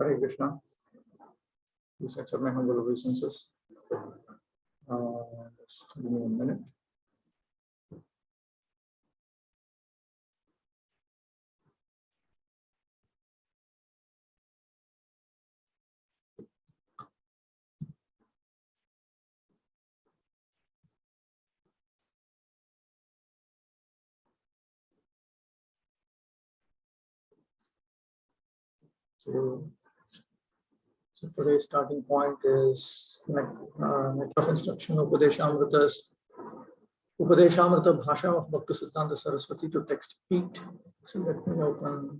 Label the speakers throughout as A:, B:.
A: Hare Krishna. Please accept my humble obeisances. Just give me a minute. So today's starting point is Method of Instruction Upadeśāmṛta's Upadeśāmṛta Bhasha of Bhakti Siddhanta Saraswati to text 8. So let me open.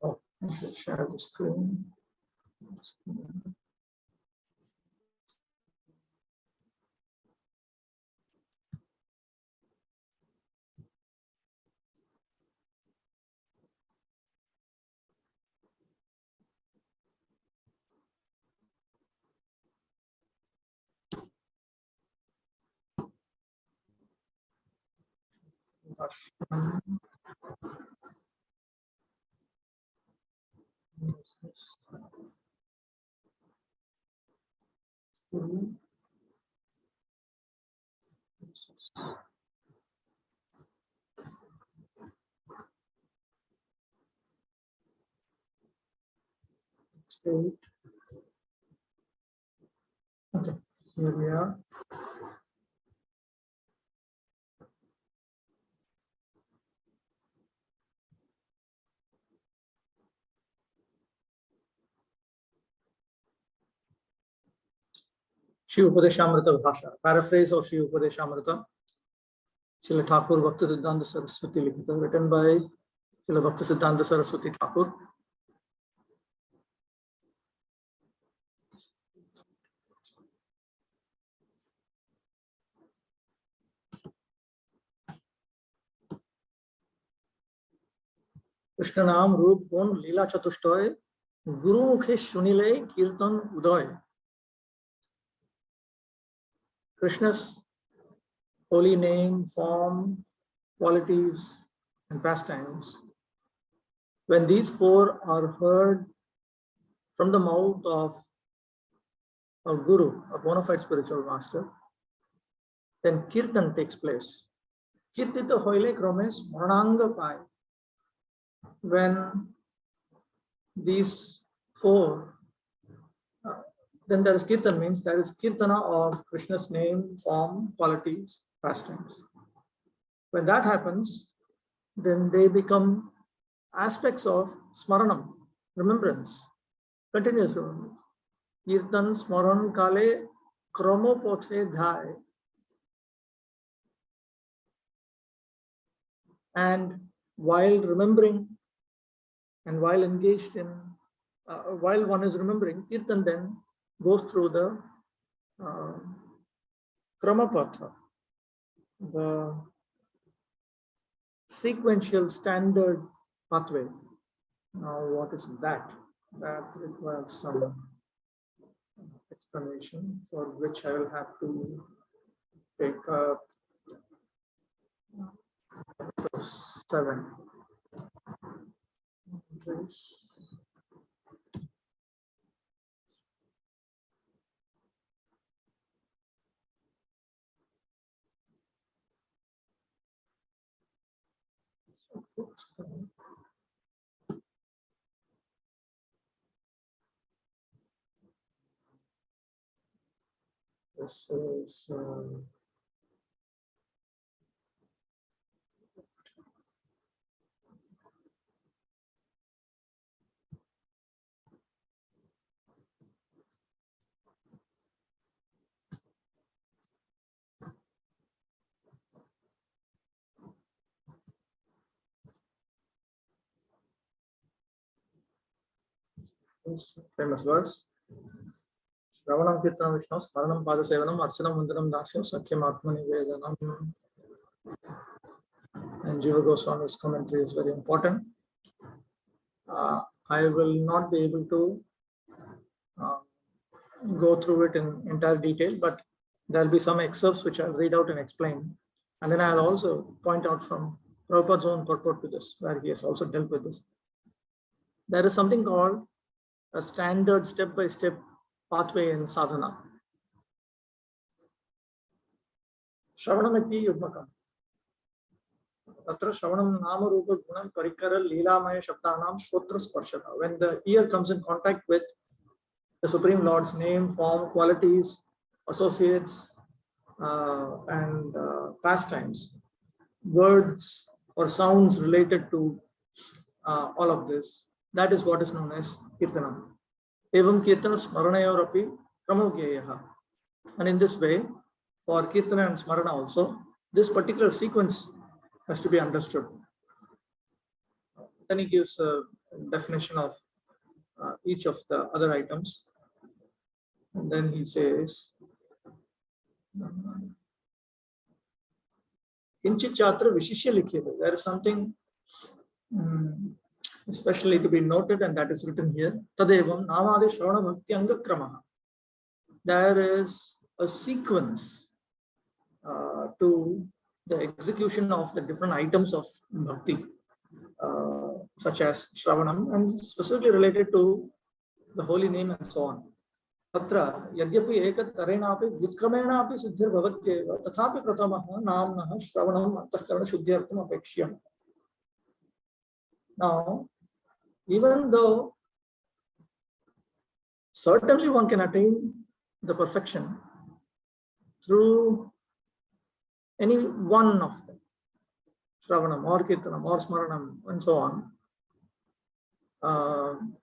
A: Oh, I should share the screen. Okay, here we are. Śrī Upadeśāmṛta Bhasha, paraphrase of Śrī Upadeśāmṛta, Srila Thakur Bhakti Siddhanta Saraswati Likita, written by Srila Bhakti Siddhanta Saraswati Thakur. Krishna Naam Roop Gun Leela Chatushtoy Guru Mukhe Shunile Kirtan Udoy. Krishna's holy name, form, qualities, and pastimes. When these four are heard from the mouth of a guru, a bona fide spiritual master, then kirtan takes place. Kirtita hoile kromes marananga pai. When these four, then there is kirtan, means there is kirtana of Krishna's name, form, qualities, pastimes. When that happens, then they become aspects of smaranam, remembrance, continuous remembrance. Kirtan smaran kale kromo pothe dhai. And while remembering and while engaged in, while one is remembering, kirtan then goes through the kramapatha, the sequential standard pathway. Now, what is that? That requires some explanation, for which I will have to take up 7. This is this famous verse. Shravanam Kirtanam Vishnu, Smaranam Padasevanam, Archanam Vandanam Dasyam, Sakhyam Atmanivedanam. And Jiva Goswami's commentary is very important. I will not be able to go through it in entire detail, but there'll be some excerpts which I'll read out and explain. And then I'll also point out from Prabhupada's own purport to this, where he has also dealt with this. There is something called a standard step-by-step pathway in sadhana. Shravanamiti Yudmakam. Tatra Shravanam Nama Rupa Gunam Parikara Leelamaya Shabdanam Shrotra Sparshata. When the ear comes in contact with the Supreme Lord's name, form, qualities, associates, and pastimes, words or sounds related to all of this, that is what is known as Kirtana. Evam Kirtana Smaranayorapi Pramogyayaha. And in this way, for Kirtana and Smarana also, this particular sequence has to be understood. Then he gives a definition of each of the other items. And then he says, Kinchichatra Vishishya Likhita. There is something especially to be noted, and that is written here. Tadevam Nāmāśraya-bhakti Angakramaha. There is a sequence to the execution of the different items of bhakti, such as Shravanam, and specifically related to the holy name and so on. Tatra yadyapi ekat tarenapi vidkramenapi siddhir bhavatyeva tathapi pratamaha namnaha Shravanam antahkarana shuddhyartham apekshya. Now, even though certainly one can attain the perfection through any one of them, Shravanam or Kirtanam or Smaranam and so on.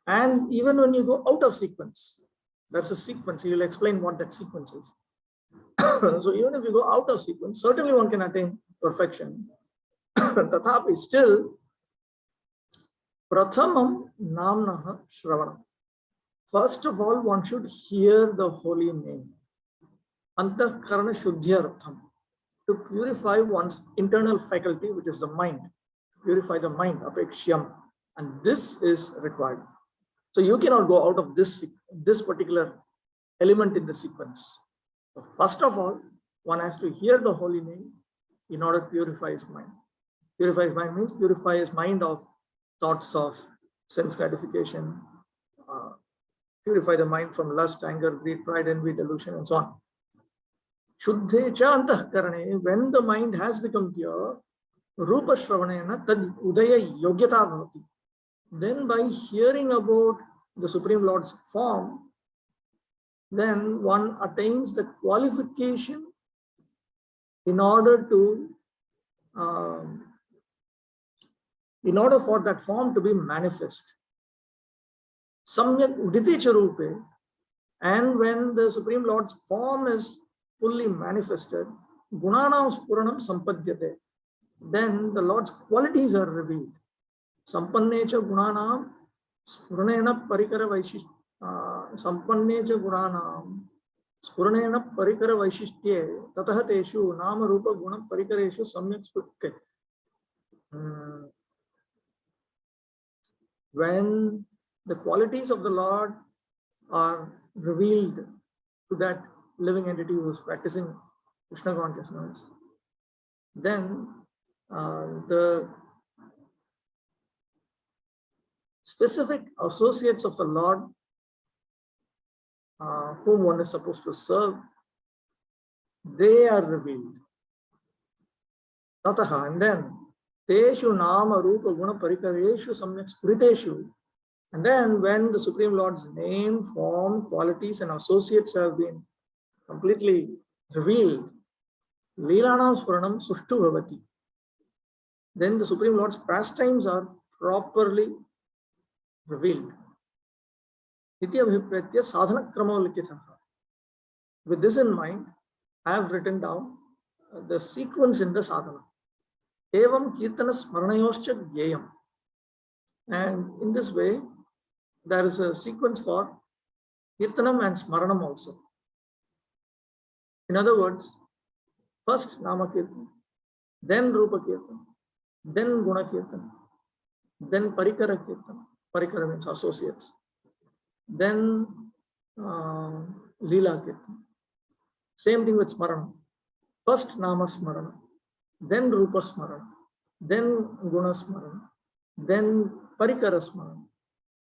A: And even when you go out of sequence, that's a sequence. He will explain what that sequence is. So even if you go out of sequence, certainly one can attain perfection. Tathapi, still, Prathamam Namnaha Shravanam. First of all, one should hear the holy name. Antahkarana Shuddhyartham. To purify one's internal faculty, which is the mind. Purify the mind, apekshyam. And this is required. So you cannot go out of this particular element in the sequence. So first of all, one has to hear the holy name in order to purify his mind. Purify his mind means purify his mind of thoughts of sense gratification, purify the mind from lust, anger, greed, pride, envy, delusion, and so on. Shuddhe cha antahkarane, when the mind has become pure, rupa shravanena tad udaya yogyata bhavati. Then by hearing about the Supreme Lord's form, then one attains the qualification in order for that form to be manifest. Samyak udite charupe, and when the Supreme Lord's form is fully manifested, gunanam spuranam sampadyate, then the Lord's qualities are revealed. Sampannecha gunanam spuranena parikara vaishishya, sampannecha gunanam spuranena parikara vaishishye, tatah teshu nama rupa gunam parikareshu samyak spurke. When the qualities of the Lord are revealed to that living entity who is practicing Krishna consciousness, then the specific associates of the Lord whom one is supposed to serve, they are revealed. Tataha, and then Teshu nama rupa guna parikareshu samyak spuriteshu. And then when the Supreme Lord's name, form, qualities, and associates have been completely revealed, Leelanam Spuranam Sushtu Bhavati. Then the Supreme Lord's pastimes are properly revealed. Nityabhipretya sadhana krama likitaha. With this in mind, I have written down the sequence in the sadhana. Evam kirtana smaranayoscha gyayam. And in this way, there is a sequence for Kirtanam and Smaranam also. In other words, first Nama Kirtan, then Rupa Kirtan, then Guna Kirtan, then Parikara Kirtan. Parikara means associates. Then Leela Kirtan. Same thing with Smarana. First Nama Smarana, then Rupa Smarana, then Guna Smarana, then Parikara Smarana,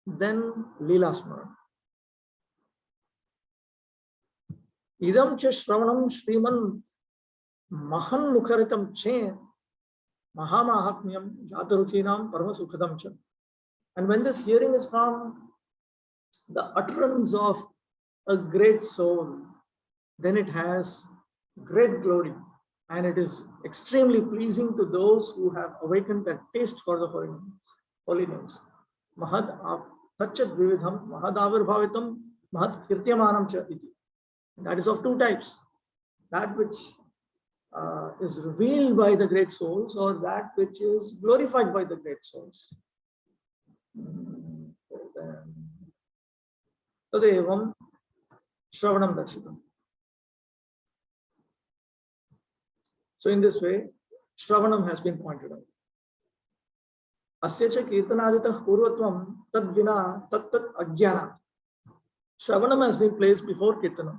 A: then Leela Smarana. Idam cha Shravanam Shriman Mahan Mukharitam Che Mahamahatmyam Jataruchinam Parmasukhatam cha. And when this hearing is from the utterance of a great soul, then it has great glory and it is extremely pleasing to those who have awakened a taste for the holy names. Mahad Tachat Vividham Mahadavar Bhavitam Mahad Kirtyamanam cha iti. That is of two types. That which is revealed by the great souls, or that which is glorified by the great souls. Tadevam Shravanam Darshitam. So in this way, Shravanam has been pointed out. Asyacha Kirtanaditah Purvatvam Tad Vina Tat Ajnana. Shravanam has been placed before Kirtanam,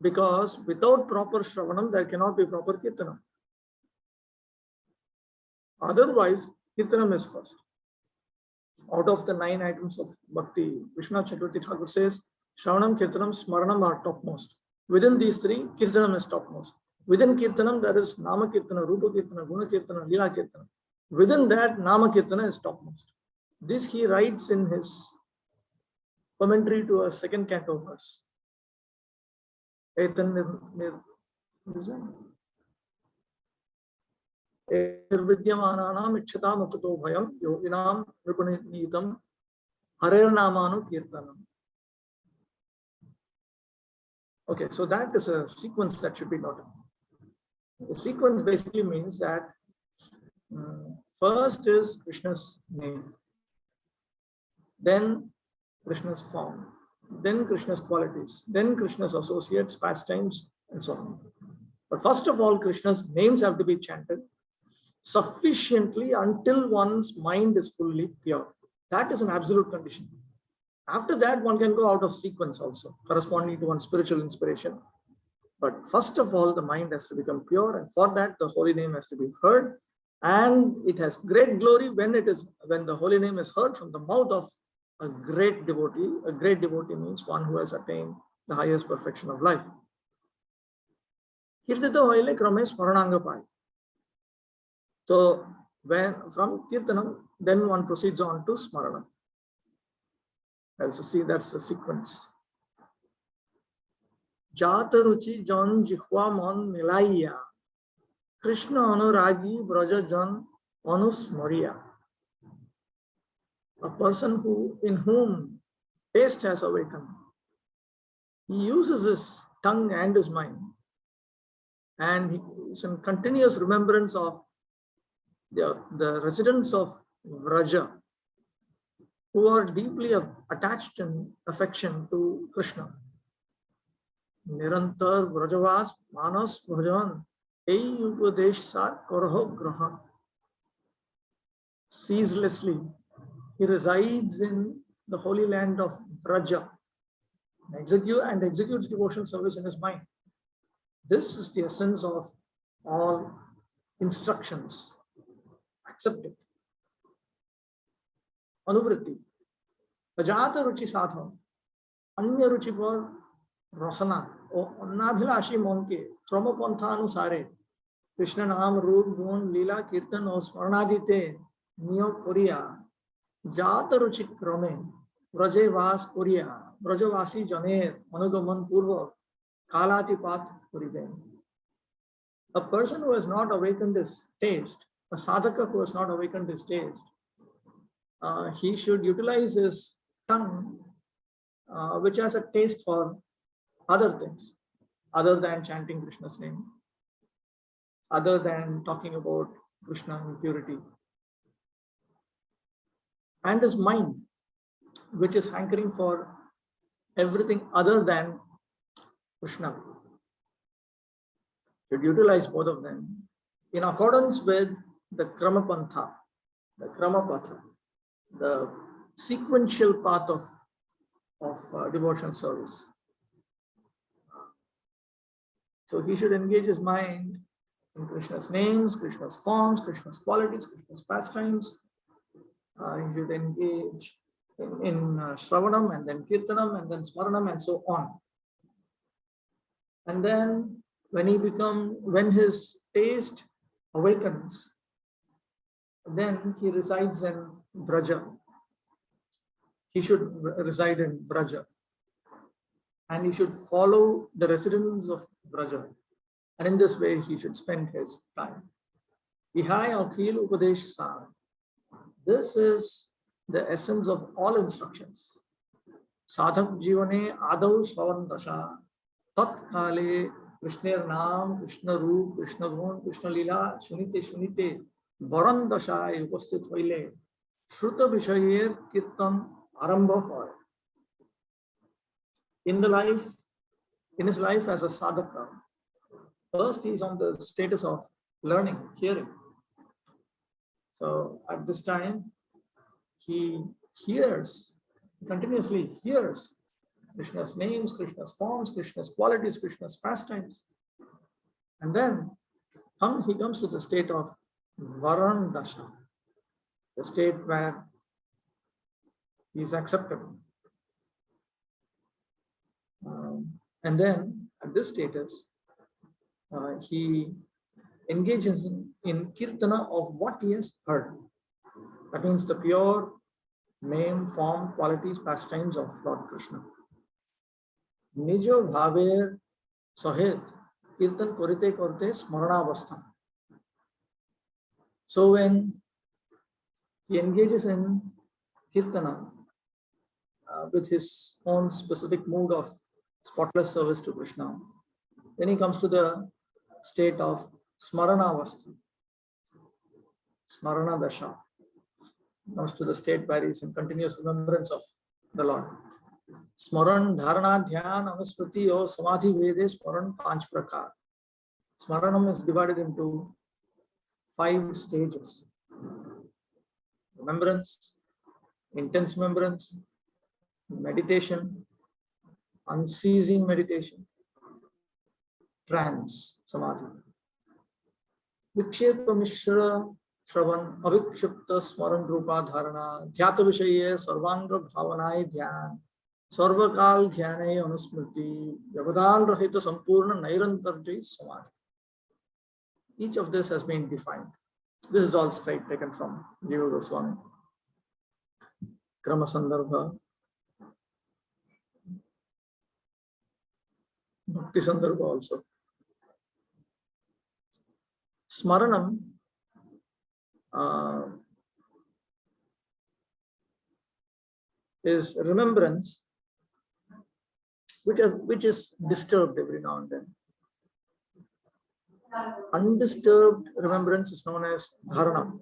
A: because without proper Shravanam there cannot be proper Kirtanam. Otherwise, Kirtanam is first. Out of the 9 items of Bhakti, Vishnu Chakravarti Thakur says, Shravanam, Kirtanam, Smaranam are topmost. Within these 3, Kirtanam is topmost. Within Kirtanam, there is Nama Kirtana, Rupa Kirtana, Guna Kirtana, Leela Kirtana. Within that, Nama Kirtana is topmost. This he writes in his commentary to a 2nd canto verse. Nirvidyamananam Ichchatam Upato Bhayam Yoginam Nipunitam Harer Namanu Kirtanam. Okay, so that is a sequence that should be noted. The sequence basically means that first is Krishna's name, then Krishna's form, then Krishna's qualities, then Krishna's associates, pastimes, and so on. But first of all, Krishna's names have to be chanted sufficiently until one's mind is fully pure. That is an absolute condition. After that, one can go out of sequence also, corresponding to one's spiritual inspiration. But first of all, the mind has to become pure, and for that, the holy name has to be heard. And it has great glory when the holy name is heard from the mouth of a great devotee. A great devotee means one who has attained the highest perfection of life. Kirtito hoile krame smarananga pai. So when from Kirtanam, then one proceeds on to Smarana. Also see, that's the sequence. Jata ruchi jan jihwa mon milaiya, Krishna anuragi braja jan anusmariya. A person in whom taste has awakened, he uses his tongue and his mind, and he is in continuous remembrance of the residents of Vraja, who are deeply attached in affection to Krishna. Nirantar Vrajavas Manas Bhajan Śrī Upadeśāmṛta. Ceaselessly, he resides in the holy land of Vraja and executes devotional service in his mind. This is the essence of all instructions. Accept it. Anuvritti. Ajata ruchi sadha. Anya ruchi par rasana. Annabhilashi monke. Tromapantha anusare. Krishna naam roop gun leela kirtan o smaranadite. Niyo koriya. Jata ruchi krame. Vraje vas koriya. Vrajavasi janer. Manugaman purva. Kalati path koribe. A person who has not awakened his taste, a sadhaka who has not awakened his taste, he should utilize his tongue, which has a taste for other things, other than chanting Krishna's name, other than talking about Krishna and purity, and his mind, which is hankering for everything other than Krishna. Should utilize both of them in accordance with the Kramapantha, the Kramapatha, the sequential path of devotional service. So he should engage his mind in Krishna's names, Krishna's forms, Krishna's qualities, Krishna's pastimes. He should engage in Shravanam and then Kirtanam and then Smaranam and so on. And then when his taste awakens, then he resides in Vraja. He should reside in Vraja. And he should follow the residents of Vraja. And in this way, he should spend his time. Vihaya Śrī Upadeśāmṛta. This is the essence of all instructions. Sadhak Jivane Adav Shravan Dasha Tat Kale Krishner Naam, Krishna Roop, Krishna Gun, Krishna Lila, Shunite, Varan Dasha Upasthit Hoile, Shruta Vishayer Kirtan Arambha Hoy. In his life as a sadhaka, first he is on the status of learning, hearing. So at this time, he continuously hears Krishna's names, Krishna's forms, Krishna's qualities, Krishna's pastimes. And then he comes to the state of Varan Dasha, the state where he is acceptable. And then at this status, he engages in kirtana of what he has heard. That means the pure name, form, qualities, pastimes of Lord Krishna. Nijo bhaver sahet kirtan korite korte smaranavastha. So when he engages in kirtana with his own specific mood of spotless service to Krishna, then he comes to the state of smaranavastha, smarana dasha. Comes to the state where he is in continuous remembrance of the Lord. Smaran, dharana, dhyan, anusmriti or samadhi vede smaran panch prakar. Smaranam is divided into 5 stages. Remembrance, intense remembrance, meditation, unceasing meditation, trance, samadhi. Vikshepa mishra Shravan, Avikshipta Smaran Rupa Dharana, Dhyata Vishaye, Sarvanga Bhavanai Dhyan, Sarvakal Dhyane Anusmriti, Yavadal Rahita Sampurna Nairantarjai Samadhi. Each of this has been defined. This is all straight taken from Jiva Goswami. Krama Sandarbha, Bhakti Sandarbha also. Smaranam is remembrance which is disturbed every now and then. Undisturbed remembrance is known as dharana.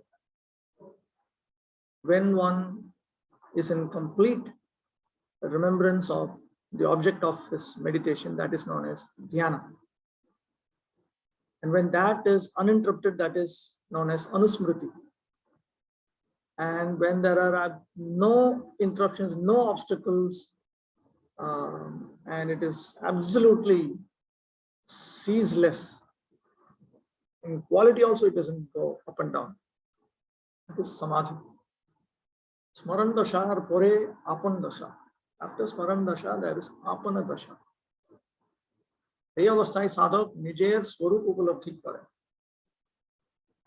A: When one is in complete remembrance of the object of his meditation, that is known as dhyana. And when that is uninterrupted, that is known as anusmriti. And when there are no interruptions, no obstacles, and it is absolutely ceaseless. In quality also, it doesn't go up and down. It is samadhi. Smaran dasha or pore apan dasha. After smaran dasha, there is apana dasha. Hey avasthai sadhak nijer swarup upalabdhi kare.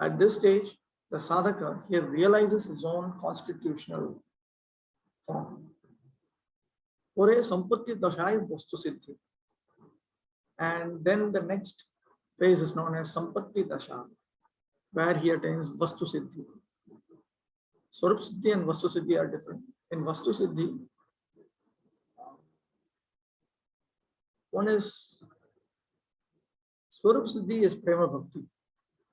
A: At this stage, the sadhaka here realizes his own constitutional form. Pore sampatti dashai vastu siddhi. And then the next phase is known as sampatti dasha, where he attains vastu siddhi. Swarup siddhi and vastu siddhi are different. In vastu siddhi, one is Swarup siddhi is prema bhakti.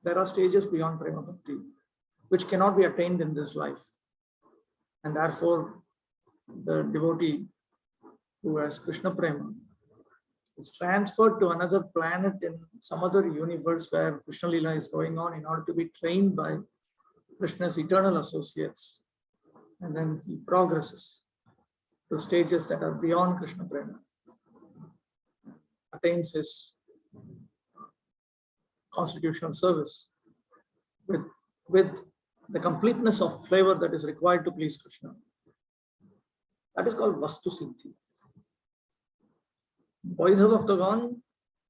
A: There are stages beyond prema bhakti which cannot be attained in this life, and therefore the devotee who has Krishna Prema is transferred to another planet in some other universe where Krishna Lila is going on in order to be trained by Krishna's eternal associates. And then he progresses to stages that are beyond Krishna Prema, attains his constitutional service with the completeness of flavor that is required to please Krishna. That is called Vastu Siddhi. Vaidha Bhaktagan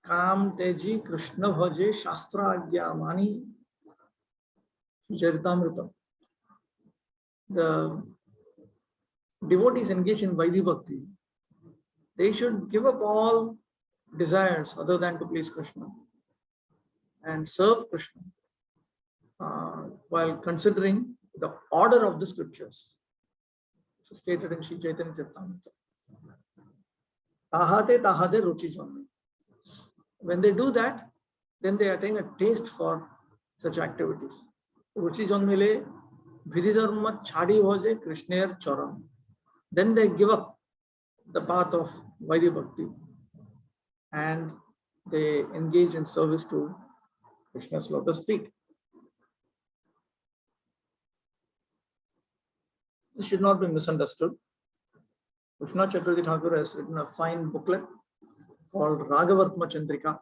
A: Kam Teji Krishna Bhaje Shastra Agya Mani Charitamrita. The devotees engaged in Vaidhi Bhakti, they should give up all desires other than to please Krishna and serve Krishna while considering the order of the scriptures. It's stated in Śrī Upadeśāmṛta. Tahate tahade ruchi janme. When they do that, then they attain a taste for such activities. Ruchi janmile bhididharma chadi bhaje Krishner charan. Then they give up the path of Vaidhi Bhakti and they engage in service to Krishna's lotus feet. This should not be misunderstood. Vishnu Chakravarti Thakur has written a fine booklet called Ragavartma Chandrika,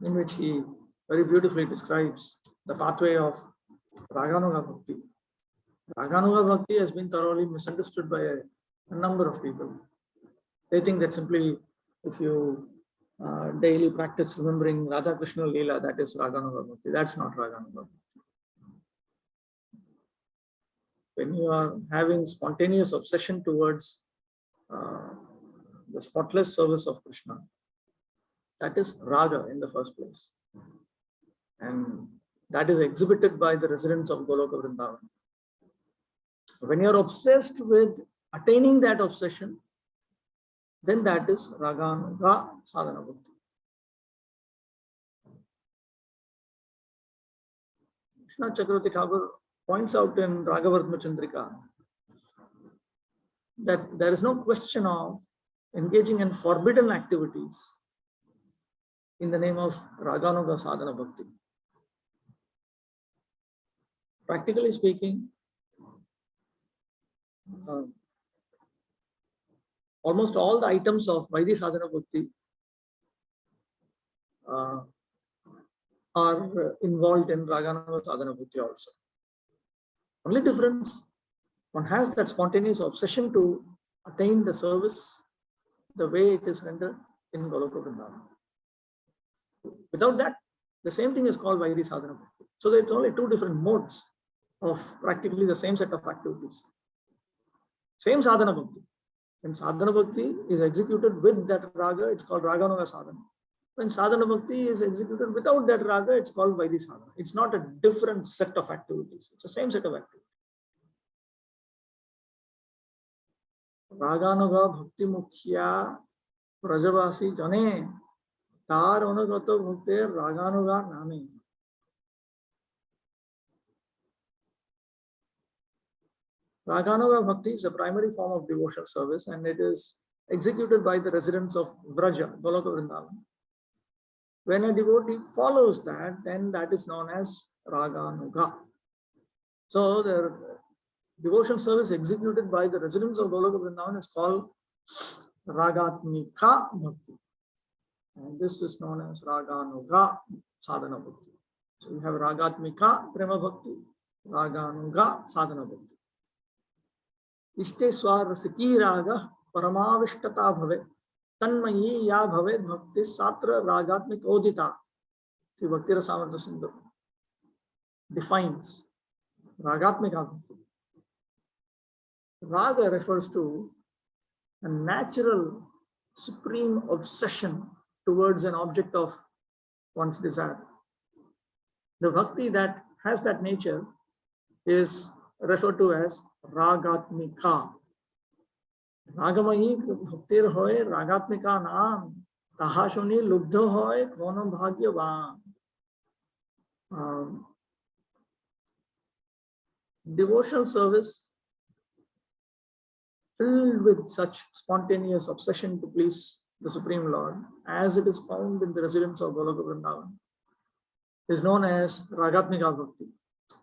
A: in which he very beautifully describes the pathway of Raganuga Bhakti. Raganuga Bhakti has been thoroughly misunderstood by a number of people. They think that simply if you daily practice remembering Radha Krishna Leela, that is Raganuga Bhakti. That's not Raganuga Bhakti. When you are having spontaneous obsession towards the spotless service of Krishna, that is Raga in the first place. And that is exhibited by the residents of Goloka Vrindavan. When you are obsessed with attaining that obsession, then that is Raganuga Sadhana Bhakti. Vishnu Chakravarti Thakur points out in Ragavartma Chandrika that there is no question of engaging in forbidden activities in the name of Raganuga Sadhana Bhakti. Practically speaking, almost all the items of Vaidhi Sadhana Bhakti are involved in Raganuga Sadhana Bhakti also. Only difference, one has that spontaneous obsession to attain the service the way it is rendered in Goloka Vrindavan. Without that, the same thing is called Vaidhi Sadhana Bhakti. So there's only two different modes of practically the same set of activities. Same Sadhana Bhakti. When Sadhana Bhakti is executed with that Raga, it's called Raganuga Sadhana. When Sadhana Bhakti is executed without that Raga, it's called Vaidhi Sadhana. It's not a different set of activities. It's the same set of activities. Raganuga Bhakti Mukhya Prajavasi Jane Tar Anugata Bhakti Raganuga Name. Raganuga Bhakti is a primary form of devotional service and it is executed by the residents of Vraja, Goloka Vrindavan. When a devotee follows that, then that is known as Raganuga. So the devotional service executed by the residents of Goloka Vrindavan is called Ragatmika Bhakti. And this is known as Raganuga Sadhana Bhakti. So you have Ragatmika Prema Bhakti, Raganuga Sadhana Bhakti. Ishteswar Rasiki Raga Paramavishtata Bhave Tanmayi Ya Bhave Bhakti Satra Ragatmik Odita. Śrī Bhakti-rasamrita Sindhu defines Ragatmika Bhakti. Raga refers to a natural supreme obsession towards an object of one's desire. The bhakti that has that nature is referred to as Ragatmika. Ragamayi bhaktir hoy Ragatmika naam tahashuni lubdha hoy kono bhagyavan. Devotional service filled with such spontaneous obsession to please the Supreme Lord, as it is found in the residents of Goloka Vrindavan, is known as Ragatmika Bhakti.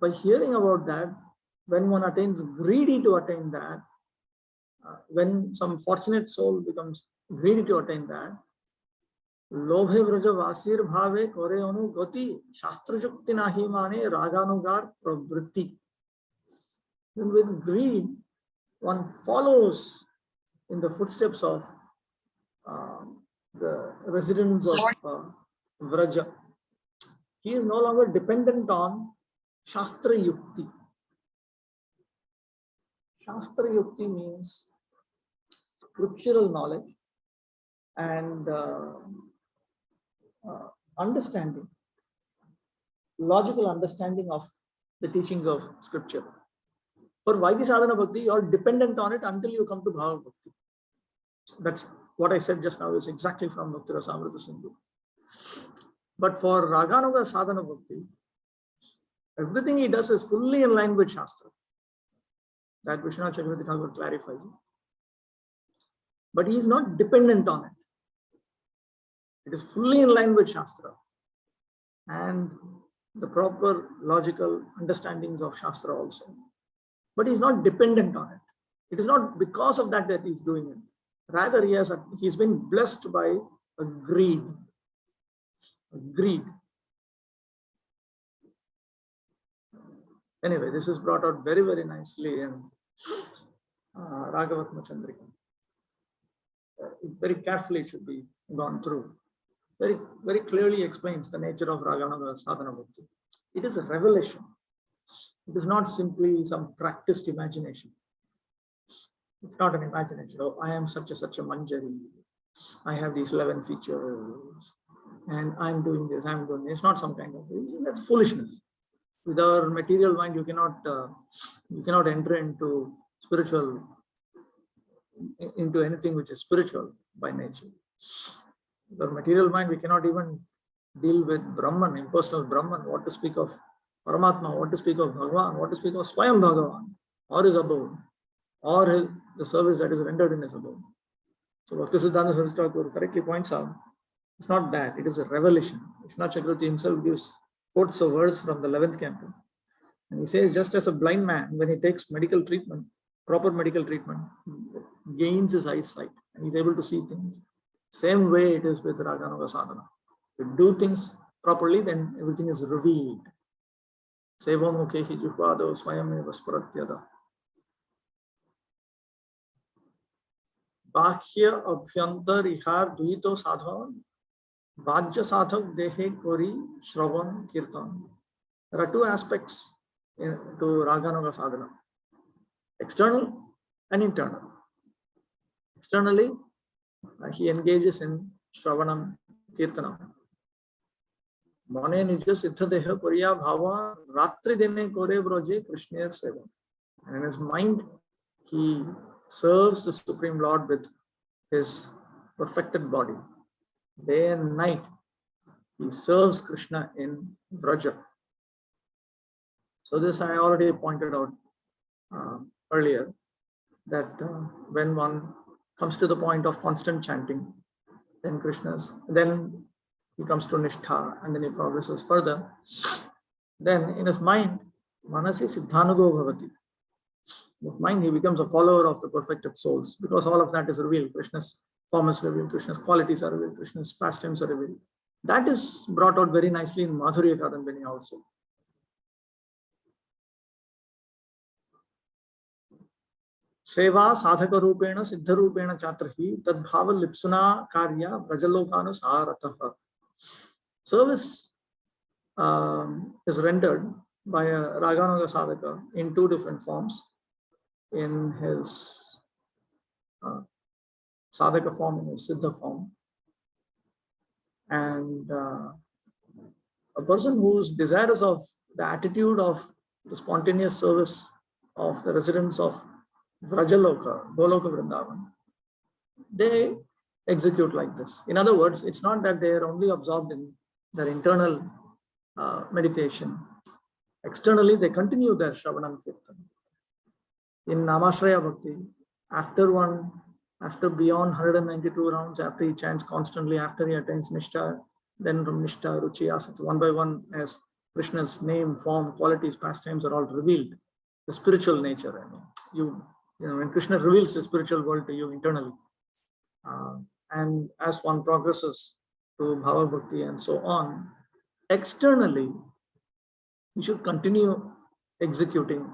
A: By hearing about that, when one attains greedy to attain that, when some fortunate soul becomes greedy to attain that, Lobhe Vraja Vasir Bhave Kore Anu Gati Shastra Jukti Nahi Mane Raganugar Pravritti. With greed, one follows in the footsteps of the residents of Vraja. He is no longer dependent on Shastra Yukti. Shastra Yukti means scriptural knowledge and understanding, logical understanding of the teachings of scripture. For Vaidhi Sadhana Bhakti, you are dependent on it until you come to Bhava Bhakti. That's what I said just now, is exactly from Bhakti Rasamrita Sindhu. But for Raganuga Sadhana Bhakti, everything he does is fully in line with Shastra. That Vishwanath Chakravarti Thakur clarifies it. But he is not dependent on it. It is fully in line with Shastra and the proper logical understandings of Shastra also. But he is not dependent on it. It is not because of that that he is doing it. Rather, he's been blessed by a greed. Anyway, this is brought out very, very nicely in Raghavatma Chandrika. Very carefully it should be gone through. Very, very clearly explains the nature of Raganuga Sadhana Bhakti. It is a revelation. It is not simply some practiced imagination. It's not an imagination. Oh, I am such a manjari. I have these 11 features and I'm doing this, I'm doing this. It's not some kind of, that's foolishness. With our material mind, you cannot enter into anything which is spiritual by nature. With our material mind, we cannot even deal with Brahman, impersonal Brahman, what to speak of Paramatma, what to speak of Bhagavan, what to speak of Swayam Bhagavan, or his abode, or the service that is rendered in his abode. So Bhaktisiddhanta Saraswati Thakur correctly points out, it's not that, it is a revelation. Vishwanath Chakravarti himself quotes a verse from the 11th canto. And he says, just as a blind man, when he takes medical treatment, proper medical treatment, gains his eyesight and he's able to see things. Same way it is with Raganuga Sadhana. If you do things properly, then everything is revealed. Sevam mukhehi juhvado swayameva sparatyada. Bakhya abhyantar ihar duhito sadhan. Bhajya sadhak dehe kori shravan kirtan. There are two aspects to Raganuga Sadhana. External and internal. Externally, he engages in Shravanam Kirtanam. Mane nija siddha deha pariya bhava ratri dene kore broje Krishna seva. And in his mind, he serves the Supreme Lord with his perfected body. Day and night, he serves Krishna in Vraja. So this I already pointed out earlier, that when one comes to the point of constant chanting, then he comes to Nishtha, and then he progresses further. Then in his mind, Manasi Siddhanugo Bhavati. With mind, he becomes a follower of the perfected souls, because all of that is revealed. Krishna's form is revealed, Krishna's qualities are revealed, Krishna's pastimes are revealed. That is brought out very nicely in Madhurya Kadambini also. Seva sadhaka rupena siddha rupena chatrahi tadbhava lipsuna karya brajalokanu saharataha. Service is rendered by a Raganuga sadhaka in two different forms. In his sadhaka form, in his siddha form. And a person who's desirous of the attitude of the spontaneous service of the residents of Vrajaloka, Goloka Vrindavan, they execute like this. In other words, it's not that they are only absorbed in their internal meditation. Externally, they continue their Shravanam Kirtan. In Nāmāśraya-bhakti, after beyond 192 rounds, after he chants constantly, after he attains Nishta, then from Nishta, Ruchi, Asat, one by one, as Krishna's name, form, qualities, pastimes are all revealed. The spiritual nature, I mean, you know, when Krishna reveals the spiritual world to you internally, and as one progresses to Bhava Bhakti and so on, externally, you should continue executing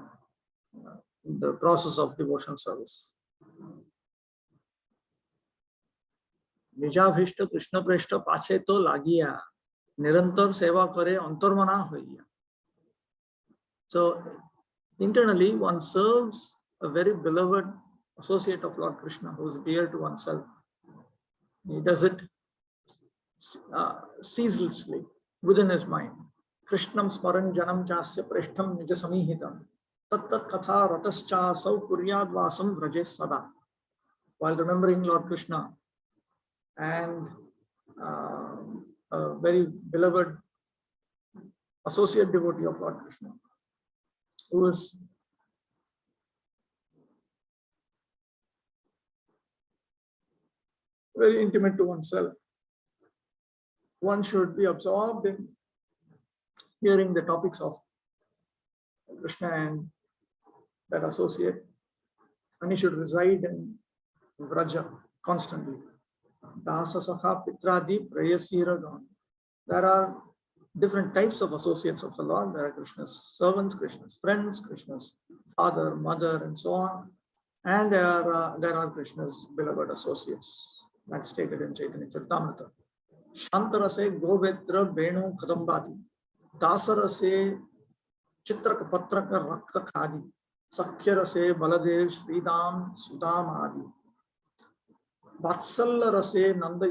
A: the process of devotional service. Nijabhishta Krishna Preshta Pache to Lagiya, Nirantar Seva Kare Antarmana Hoiya. So, internally, one serves a very beloved associate of Lord Krishna who is dear to oneself. He does it ceaselessly within his mind. Krishnam Smaran Janam Chasya Preshtam Nija Samihitam Tat Tat Katha Ratascha Sau Kuryad Vasam Vraje Sada. While remembering Lord Krishna and a very beloved associate devotee of Lord Krishna, who is very intimate to oneself, one should be absorbed in hearing the topics of Krishna and that associate, and he should reside in Vraja constantly. Dasa Sakha Pitradi Prayasiragan. There are different types of associates of the Lord. There are Krishna's servants, Krishna's friends, Krishna's father, mother, and so on. And there are Krishna's beloved associates. That's stated in Chaitanya Charitamrita. Shantarase Govedra Venu Kadambadi. Dasarase Chitraka Patraka Rakta Khadi. Sakhyarase Baladev Sridam Sudam Adi. Vatsalya Rase Nanda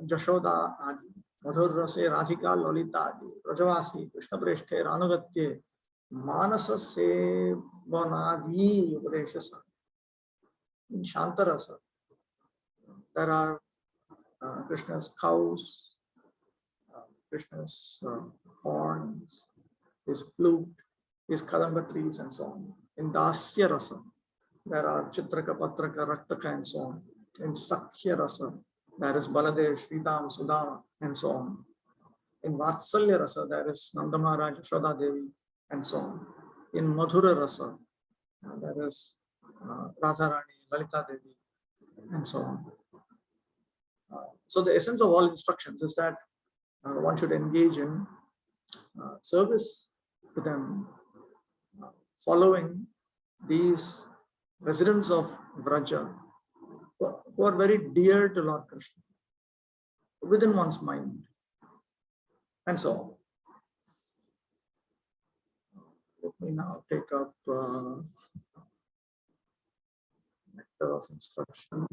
A: Jashoda Adi. Madhur Rase Radhika Lolita Adi. Rajavasi Krishna Preshte Ranugatye Manasa Se Vanadi Upadeshasa. In Shantarasa, there are Krishna's cows, Krishna's horns, his flute, his kadamba trees, and so on. In Dasya Rasa, there are Chitraka, Patraka, Raktaka, and so on. In Sakhya Rasa, there is Baladev, Sridam, Sudama, and so on. In Vatsalya Rasa, there is Nanda Maharaj, Yashoda Devi, and so on. In Madhura Rasa, there is Radharani, Lalita Devi, and so on. So the essence of all instructions is that one should engage in service to them, following these residents of Vraja who are very dear to Lord Krishna within one's mind, and so on. Let me now take up nectar of instruction.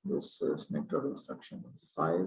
A: This is nectar of instruction 5.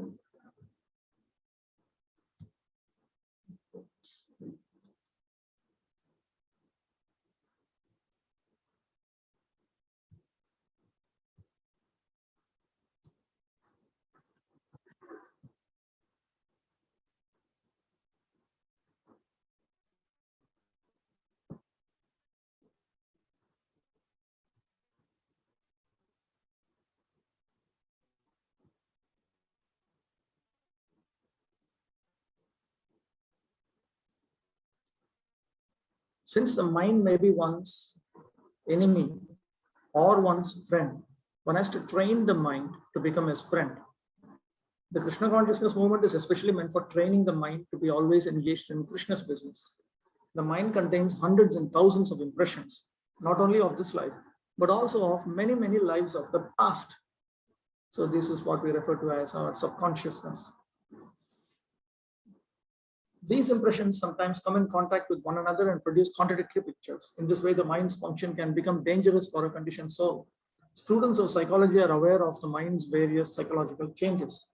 A: Since the mind may be one's enemy or one's friend, one has to train the mind to become his friend. The Krishna consciousness movement is especially meant for training the mind to be always engaged in Krishna's business. The mind contains hundreds and thousands of impressions, not only of this life, but also of many, many lives of the past. So this is what we refer to as our subconsciousness. These impressions sometimes come in contact with one another and produce contradictory pictures. In this way, the mind's function can become dangerous for a conditioned soul. Students of psychology are aware of the mind's various psychological changes.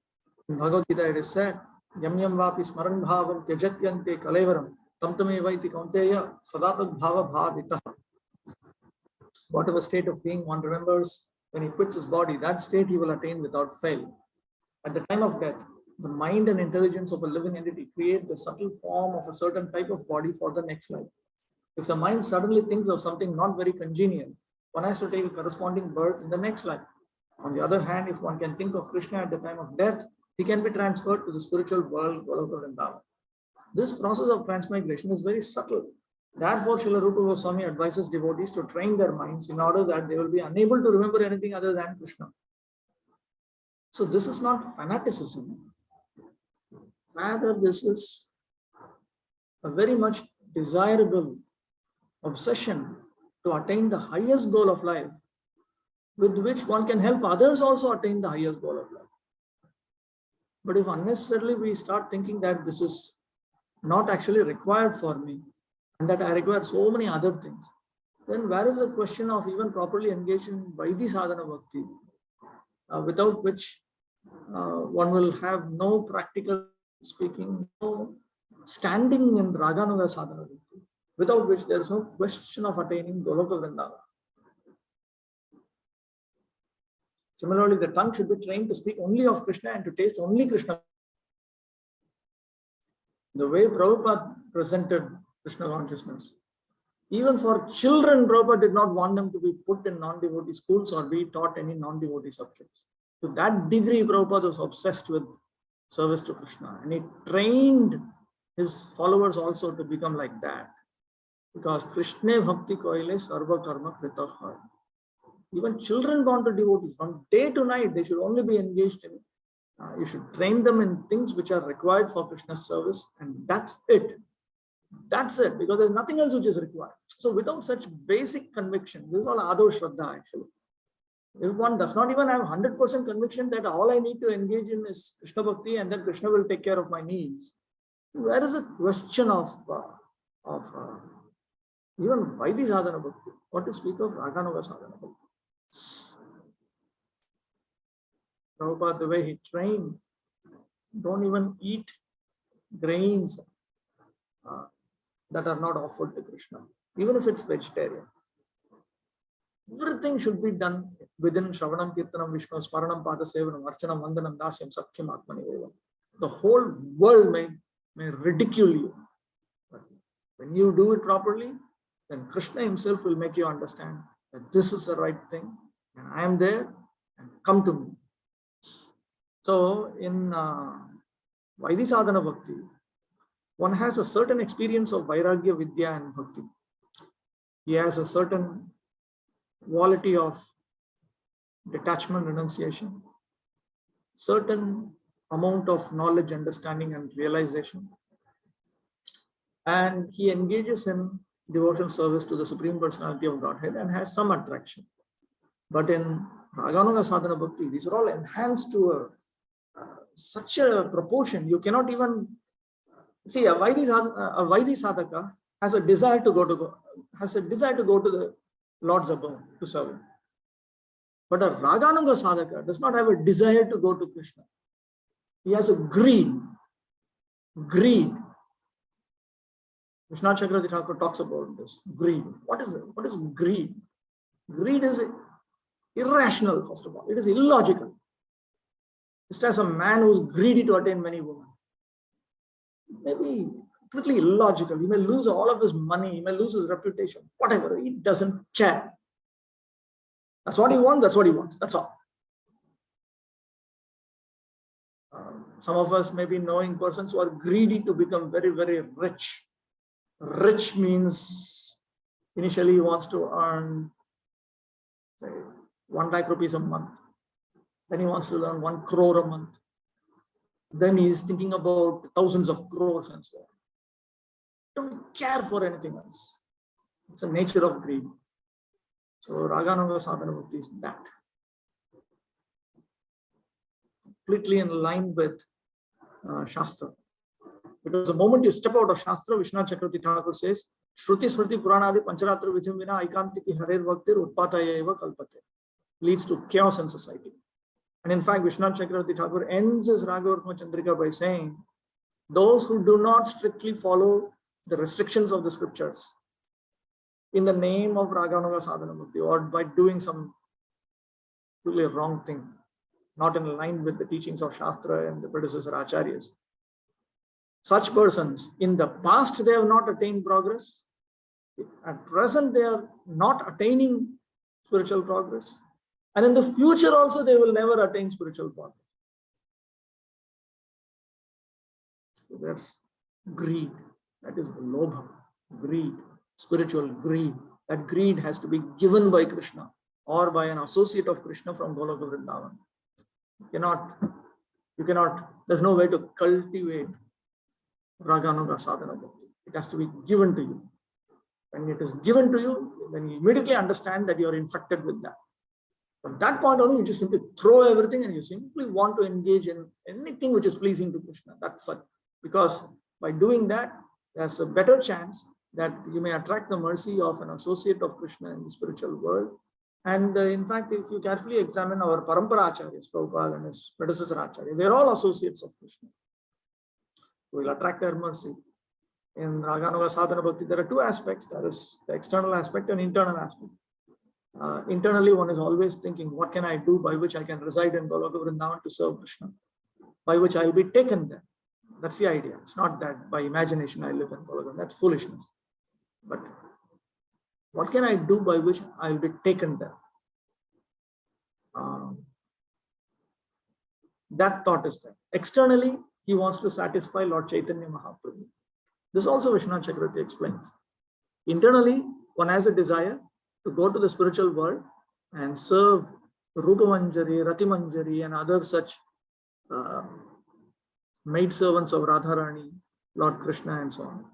A: In Bhagavad Gita, it is said, Yam yam vapi smaran bhavam tyajatyante kalevaram tamtame vaiti kaunteya sadatad bhava bhavitah. Whatever state of being one remembers when he quits his body, that state he will attain without fail. At the time of death, the mind and intelligence of a living entity create the subtle form of a certain type of body for the next life. If the mind suddenly thinks of something not very congenial, one has to take a corresponding birth in the next life. On the other hand, if one can think of Krishna at the time of death, he can be transferred to the spiritual world, Gauranga Vrindavan. This process of transmigration is very subtle. Therefore, Srila Rupa Goswami advises devotees to train their minds in order that they will be unable to remember anything other than Krishna. So this is not fanaticism. Rather, this is a very much desirable obsession to attain the highest goal of life, with which one can help others also attain the highest goal of life. But if unnecessarily we start thinking that this is not actually required for me, and that I require so many other things, then where is the question of even properly engaged in Vaidhi Sadhana Bhakti, without which one will have no practical speaking, no standing in Raganuga Sadhana Bhakti, without which there is no question of attaining Goloka Vrindavan. Similarly, the tongue should be trained to speak only of Krishna and to taste only Krishna. The way Prabhupada presented Krishna consciousness, even for children, Prabhupada did not want them to be put in non-devotee schools or be taught any non-devotee subjects. To that degree, Prabhupada was obsessed with service to Krishna, and he trained his followers also to become like that. Because Krishna Bhakti Koile Sarva Karma Kritarha. Even children born to devotees, from day to night, they should only be engaged in. You should train them in things which are required for Krishna's service, and that's it. That's it, because there's nothing else which is required. So without such basic conviction, this is all Ado Shraddha actually. If one does not even have 100% conviction that all I need to engage in is Krishna Bhakti and then Krishna will take care of my needs, where is the question of even Vaidhi Sadhana Bhakti? What to speak of Raganuga Sadhana Bhakti? Prabhupada, the way he trained, don't even eat grains that are not offered to Krishna, even if it's vegetarian. Everything should be done within Shravanam, Kirtanam, Vishnu, Smaranam, Pada Sevanam, Archanam, Vandanam, Dasyam, Sakhyam, Atmani Eva. The whole world may ridicule you. But when you do it properly, then Krishna himself will make you understand that this is the right thing, and I am there, and come to me. So in Vaidhi Sadhana Bhakti, one has a certain experience of Vairagya, Vidya and Bhakti. He has a certain quality of detachment, renunciation, certain amount of knowledge, understanding and realization. And he engages in devotional service to the Supreme Personality of Godhead and has some attraction. But in Raganuga Sadhana Bhakti, these are all enhanced to such a proportion. You cannot even see a Vaidhi Sadhaka has a desire to go to the Lord's abode to serve him. But a Raganuga Sadhaka does not have a desire to go to Krishna. He has a greed. Greed. Vishnu Chakravarti Thakur talks about this. Greed. What is it? What is greed? Greed is irrational, first of all. It is illogical. Just as a man who is greedy to attain many women. Maybe completely illogical. He may lose all of his money, he may lose his reputation, whatever. He doesn't care. That's what he wants, that's what he wants. That's all. Some of us may be knowing persons who are greedy to become very, very rich. Rich means initially he wants to earn, say, 1 lakh rupees a month. Then he wants to earn 1 crore a month. Then he is thinking about thousands of crores and so on. Don't care for anything else. It's the nature of greed. So Raganuga Sadhana Bhakti is that. Completely in line with Shastra. Because the moment you step out of Shastra, Vishnu Chakravarti Thakur says, Shruti Smriti Puranadi Pancharatra Vidhim Vina Aikantiki Harer Bhaktir Utpataya Eva Kalpate. Leads to chaos in society. And in fact, Vishnu Chakravarti Thakur ends his Ragavartma Chandrika by saying, those who do not strictly follow the restrictions of the scriptures in the name of Raganuga Sadhana Bhakti or by doing some really wrong thing, not in line with the teachings of Shastra and the predecessor Acharyas. Such persons, in the past, they have not attained progress. At present, they are not attaining spiritual progress. And in the future also, they will never attain spiritual progress. So there's greed. That is lobha, greed, spiritual greed. That greed has to be given by Krishna or by an associate of Krishna from Goloka Vrindavan. You cannot, there's no way to cultivate Raganuga Sadhana Bhakti. It has to be given to you. When it is given to you, then you immediately understand that you are infected with that. From that point on, you just simply throw everything and you simply want to engage in anything which is pleasing to Krishna. That's it. Because by doing that, there's a better chance that you may attract the mercy of an associate of Krishna in the spiritual world. And in fact, if you carefully examine our Parampara Acharyas, Prabhupada and his predecessor Acharya, they're all associates of Krishna. We will attract their mercy. In Raganuga Sadhana Bhakti, there are two aspects. There is the external aspect and internal aspect. Internally, one is always thinking, what can I do by which I can reside in Goloka Vrindavan to serve Krishna? By which I will be taken there. That's the idea. It's not that by imagination I live in Goloka. That's foolishness. But what can I do by which I will be taken there? That thought is there. Externally, he wants to satisfy Lord Chaitanya Mahaprabhu. This also Vishwanath Chakravarti explains. Internally, one has a desire to go to the spiritual world and serve Rupa Manjari, Rati Manjari, and other such maid servants of Radharani, Lord Krishna, and so on.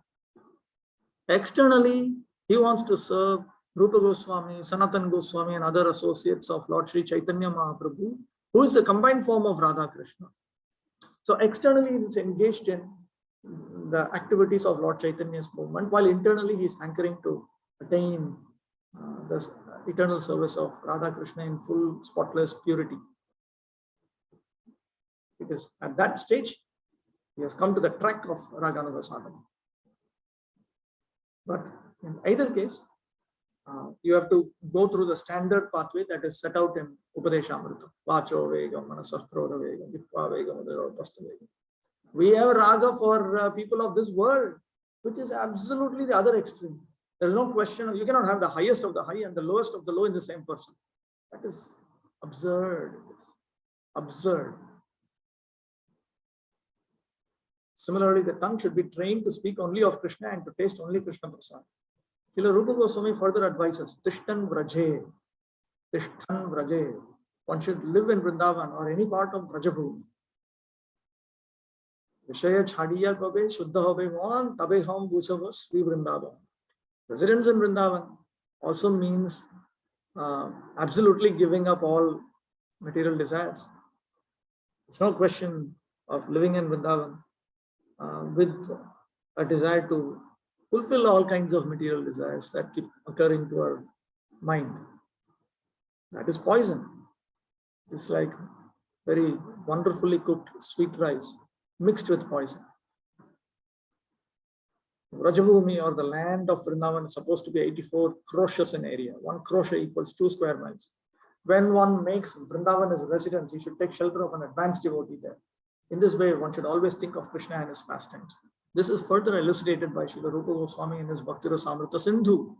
A: Externally, he wants to serve Rupa Goswami, Sanatan Goswami, and other associates of Lord Sri Chaitanya Mahaprabhu, who is the combined form of Radha Krishna. So externally, he is engaged in the activities of Lord Chaitanya's movement, while internally he is hankering to attain the eternal service of Radha Krishna in full, spotless purity. Because at that stage, he has come to the track of Raganuga Sadhana. But in either case, you have to go through the standard pathway that is set out in Upadeśāmṛta. Vacho vegam, manasastrodha vegam, jitva vegam, udaropastha vegam. We have raga for people of this world, which is absolutely the other extreme. There's no question. You cannot have the highest of the high and the lowest of the low in the same person. That is absurd. It's absurd. Similarly, the tongue should be trained to speak only of Krishna and to taste only Krishna Prasad. Srila Rupa Goswami further advises, Tishtan Vraje. Tishtan Vraje. One should live in Vrindavan or any part of Vrajabhumi. Vishaya chhadiya kabe, shuddha hobe mohan, tabe hum bhuchava Sri Vrindavan. Residence in Vrindavan also means absolutely giving up all material desires. It's no question of living in Vrindavan with a desire to fulfill all kinds of material desires that keep occurring to our mind. That is poison. It's like very wonderfully cooked sweet rice mixed with poison. Vrajabhumi, or the land of Vrindavan, is supposed to be 84 kroshas in area. 1 krosha equals 2 square miles. When one makes Vrindavan as a residence, he should take shelter of an advanced devotee there. In this way, one should always think of Krishna and his pastimes. This is further elucidated by Srila Rupa Goswami in his Bhakti-rasamrita Sindhu.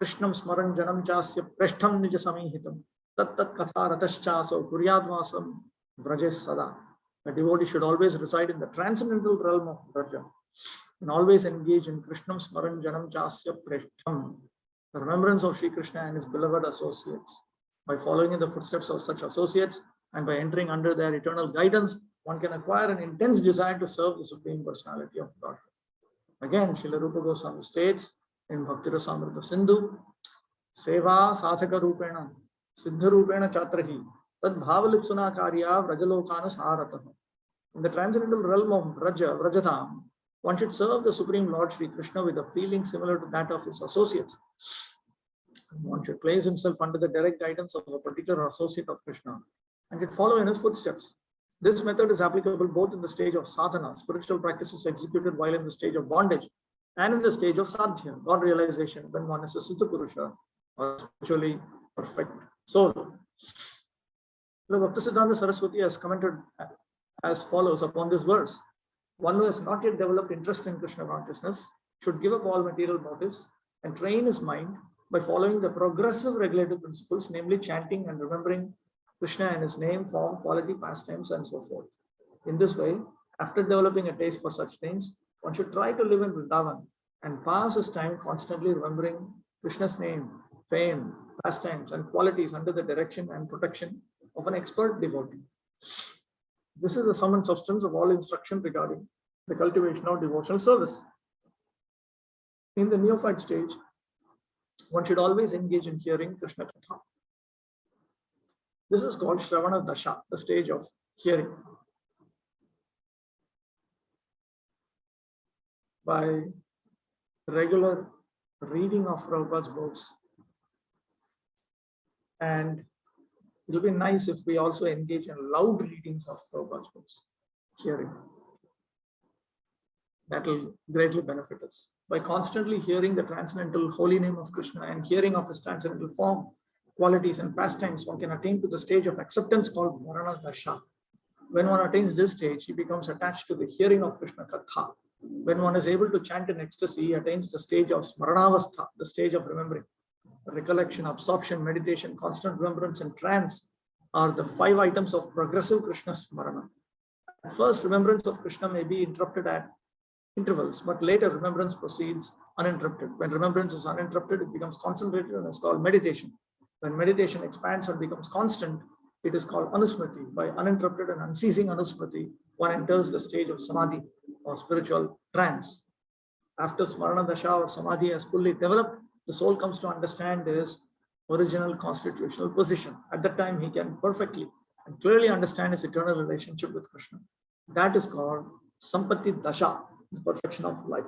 A: Krishnam smaran janam chasya preshtham nija samihitam tat katha ratashchaso kuryadvasam vrajes sada. A devotee should always reside in the transcendental realm of Vraja and always engage in Krishnam smaran janam chasya preshtham, the remembrance of Sri Krishna and his beloved associates. By following in the footsteps of such associates and by entering under their eternal guidance, one can acquire an intense desire to serve the Supreme Personality of God. Again, Srila Rupa Goswami states in Bhakti-rasamrita Sindhu, Seva Sathaka Rupena, Siddha Rupena Chatrahi, Tad Bhavalipsuna Karya Vrajalokanas Harataha. In the transcendental realm of Vrajatham, one should serve the Supreme Lord Sri Krishna with a feeling similar to that of his associates. One should place himself under the direct guidance of a particular associate of Krishna and should follow in his footsteps. This method is applicable both in the stage of sadhana, spiritual practices executed while in the stage of bondage, and in the stage of sadhya, God realization, when one is a Siddha Purusha or spiritually perfect soul. Bhaktisiddhanta Saraswati has commented as follows upon this verse. One who has not yet developed interest in Krishna consciousness should give up all material motives and train his mind by following the progressive regulative principles, namely chanting and remembering Krishna and his name, form, quality, pastimes, and so forth. In this way, after developing a taste for such things, one should try to live in Vrindavan and pass his time constantly remembering Krishna's name, fame, pastimes, and qualities under the direction and protection of an expert devotee. This is the sum and substance of all instruction regarding the cultivation of devotional service. In the neophyte stage, one should always engage in hearing Krishna Katha. This is called Shravana Dasha, the stage of hearing. By regular reading of Prabhupada's books, and it will be nice if we also engage in loud readings of Prabhupada's books, hearing. That will greatly benefit us. By constantly hearing the transcendental holy name of Krishna and hearing of his transcendental form, qualities, and pastimes, one can attain to the stage of acceptance called Varana Dasha. When one attains this stage, he becomes attached to the hearing of Krishna Katha. When one is able to chant in ecstasy, he attains the stage of Smaranavastha, the stage of remembering. Recollection, absorption, meditation, constant remembrance, and trance are the 5 items of progressive Krishna Smarana. At first, remembrance of Krishna may be interrupted at intervals, but later remembrance proceeds uninterrupted. When remembrance is uninterrupted, it becomes concentrated and is called meditation. When meditation expands and becomes constant, it is called anusmriti. By uninterrupted and unceasing anusmriti, one enters the stage of samadhi or spiritual trance. After Smarana Dasha or samadhi has fully developed, the soul comes to understand his original constitutional position. At that time, he can perfectly and clearly understand his eternal relationship with Krishna. That is called Sampatti Dasha, the perfection of life.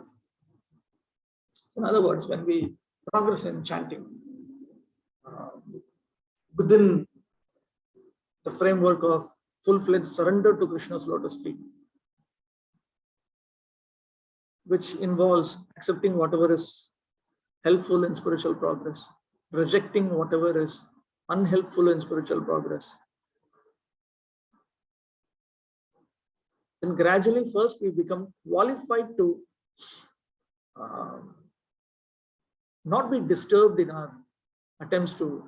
A: In other words, when we progress in chanting within the framework of full-fledged surrender to Krishna's lotus feet, which involves accepting whatever is helpful in spiritual progress, rejecting whatever is unhelpful in spiritual progress. Then gradually, first we become qualified to not be disturbed in our attempts to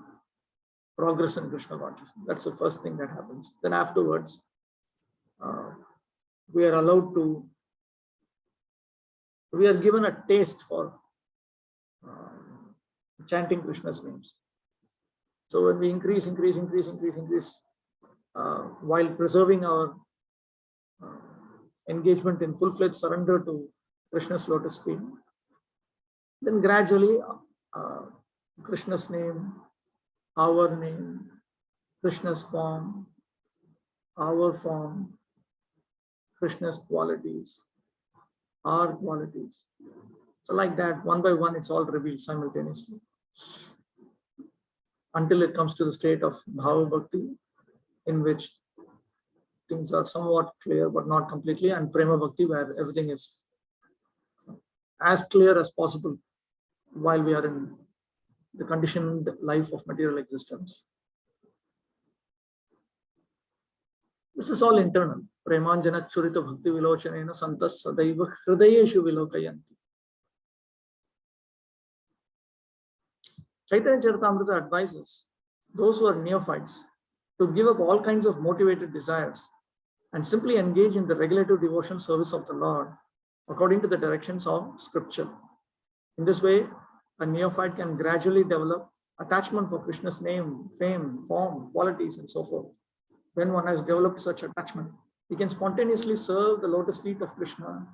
A: progress in Krishna consciousness. That's the first thing that happens. Then afterwards, we are allowed to, we are given a taste for chanting Krishna's names. So when we increase, while preserving our engagement in full-fledged surrender to Krishna's lotus feet, then gradually Krishna's name, our name, Krishna's form, our form, Krishna's qualities, our qualities. So like that, one by one, it's all revealed simultaneously until it comes to the state of Bhava Bhakti, in which things are somewhat clear but not completely, and Prema Bhakti, where everything is as clear as possible while we are in the conditioned life of material existence. This is all internal. Premanjana Churita Bhakti Vilochanena Santas Sadaiva Hridayeshu Vilokayanti. Chaitanya Charitamrita advises those who are neophytes to give up all kinds of motivated desires and simply engage in the regulative devotion service of the Lord according to the directions of Scripture. In this way, a neophyte can gradually develop attachment for Krishna's name, fame, form, qualities, and so forth. When one has developed such attachment, he can spontaneously serve the lotus feet of Krishna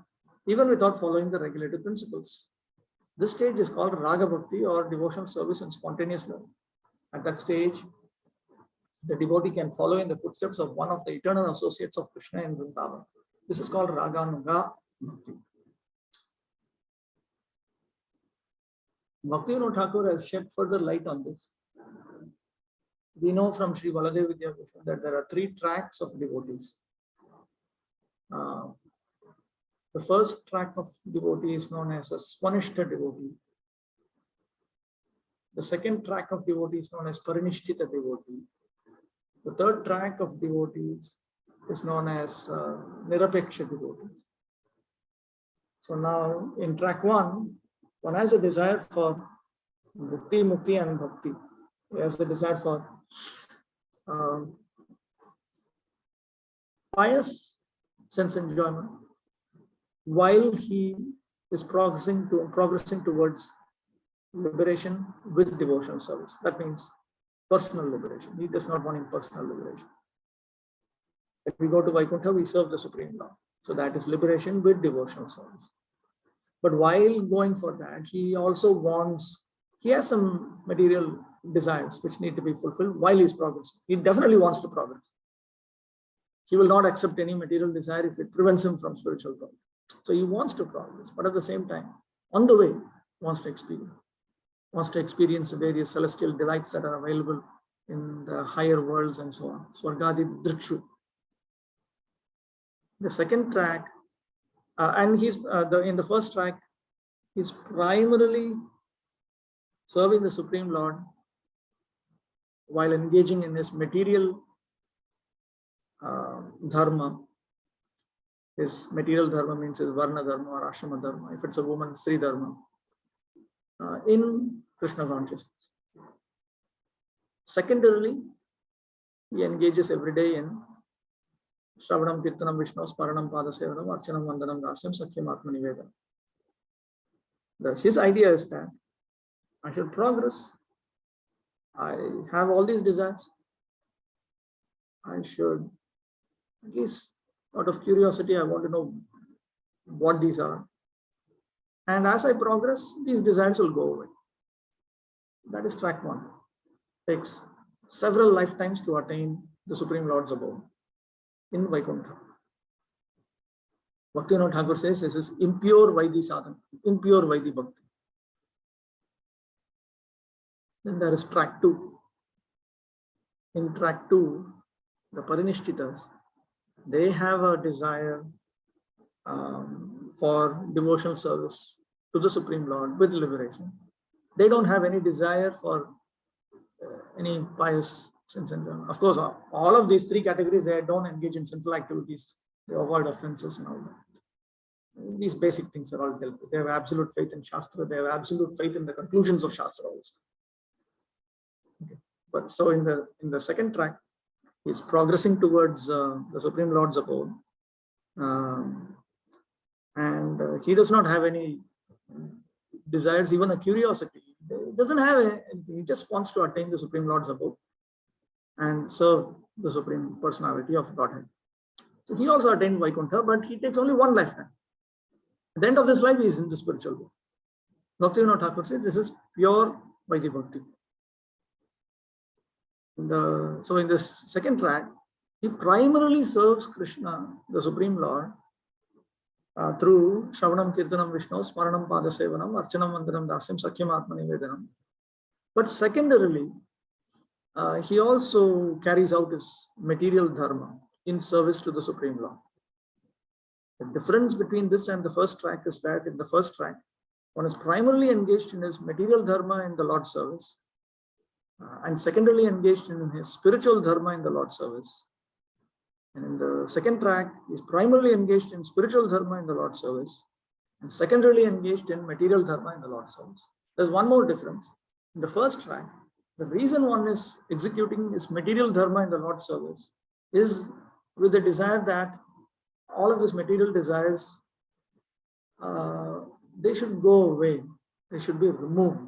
A: even without following the regulative principles. This stage is called Raga Bhakti, or devotional service and spontaneous love. At that stage, the devotee can follow in the footsteps of one of the eternal associates of Krishna in Vrindavan. This is called Raganuga Bhakti. Bhaktivinoda Thakur has shed further light on this. We know from Sri Baladev Vidyabhushan that there are 3 tracks of devotees. The first track of devotee is known as a Swanishta devotee. The second track of devotee is known as Parinishtita devotee. The third track of devotees is known as Nirapeksha devotees. So now in track one has a desire for Bhukti, Mukti and Bhakti. He has a desire for pious sense enjoyment while he is progressing towards liberation with devotional service. That means personal liberation. He does not want impersonal liberation. If we go to Vaikuntha, we serve the Supreme Lord. So that is liberation with devotional service. But while going for that, he has some material desires which need to be fulfilled while he is progressing. He definitely wants to progress. He will not accept any material desire if it prevents him from spiritual progress. So he wants to progress, but at the same time, on the way, wants to experience the various celestial delights that are available in the higher worlds and so on. Swargadi Drikshu. The second track, and he's in the first track, he's primarily serving the Supreme Lord while engaging in his material dharma. His material dharma means his varna dharma or ashrama dharma. If it's a woman, Sri dharma. In Krishna consciousness. Secondarily, he engages every day in Shravanam, Kirtanam, Vishnu, Sparanam, Padasevanam, Archanam, Vandanam, Rasyam, Sakyam, Atma Nivedana. His idea is that I should progress. I have all these desires. I should, at least out of curiosity, I want to know what these are. And as I progress, these desires will go away. That is track one. Takes several lifetimes to attain the Supreme Lord's abode in Vaikuntha. Bhaktivinoda Thakur says this is impure Vaidhi sadhana, impure Vaidhi bhakti. Then there is track two. In track two, the Parinishchitas, they have a desire for devotional service to the Supreme Lord with liberation. They don't have any desire for any pious sense enjoyment. Of course, all of these three categories, they don't engage in sinful activities. They avoid offenses and all that. These basic things are all dealt with. They have absolute faith in Shastra. They have absolute faith in the conclusions of Shastra also. Okay. But so in the second track, he's progressing towards the Supreme Lord's abode. And he does not have any desires, even a curiosity. He doesn't have anything. He just wants to attain the Supreme Lord's abode and serve the Supreme Personality of Godhead. So he also attains Vaikuntha, but he takes only one lifetime. At the end of this life, he is in the spiritual world. Bhaktivinoda Thakur says this is pure Vaidhi Bhakti. So in this second track, he primarily serves Krishna, the Supreme Lord, through Shravanam, Kirtanam, Vishnu, Smaranam, Padasevanam, Archanam, Vandanam, Dasyam, Sakyam, Atma Nivedanam. But secondarily, he also carries out his material dharma in service to the Supreme Lord. The difference between this and the first track is that in the first track, one is primarily engaged in his material dharma in the Lord's service, and secondarily engaged in his spiritual dharma in the Lord's service. And in the second track, he is primarily engaged in spiritual dharma in the Lord's service, and secondarily engaged in material dharma in the Lord's service. There's one more difference. In the first track, the reason one is executing his material dharma in the Lord's service is with the desire that all of his material desires, they should go away. They should be removed.